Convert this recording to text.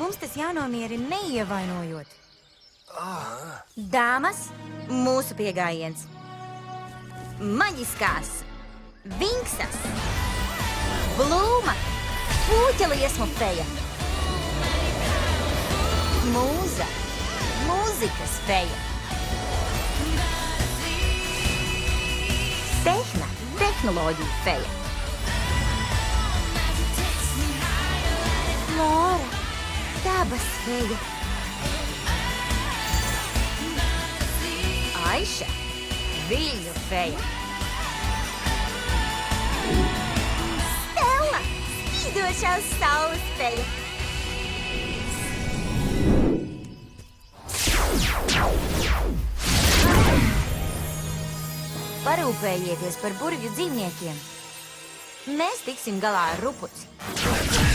Mums tas jānomierina neievainojot. Dāmas, mūsu piegājiens. Maģiskās Vinksas, Blūma, Pūķeliesmu feja, Mūza, mūzikas feja, Tehna, tehnoloģiju feja, Lora, dabas feja, Aiša, viļņu feja, Stella, spīdošās saules feja. Parūpējieties par burvju dzīvniekiem. Mēs tiksim galā ar Rupuci.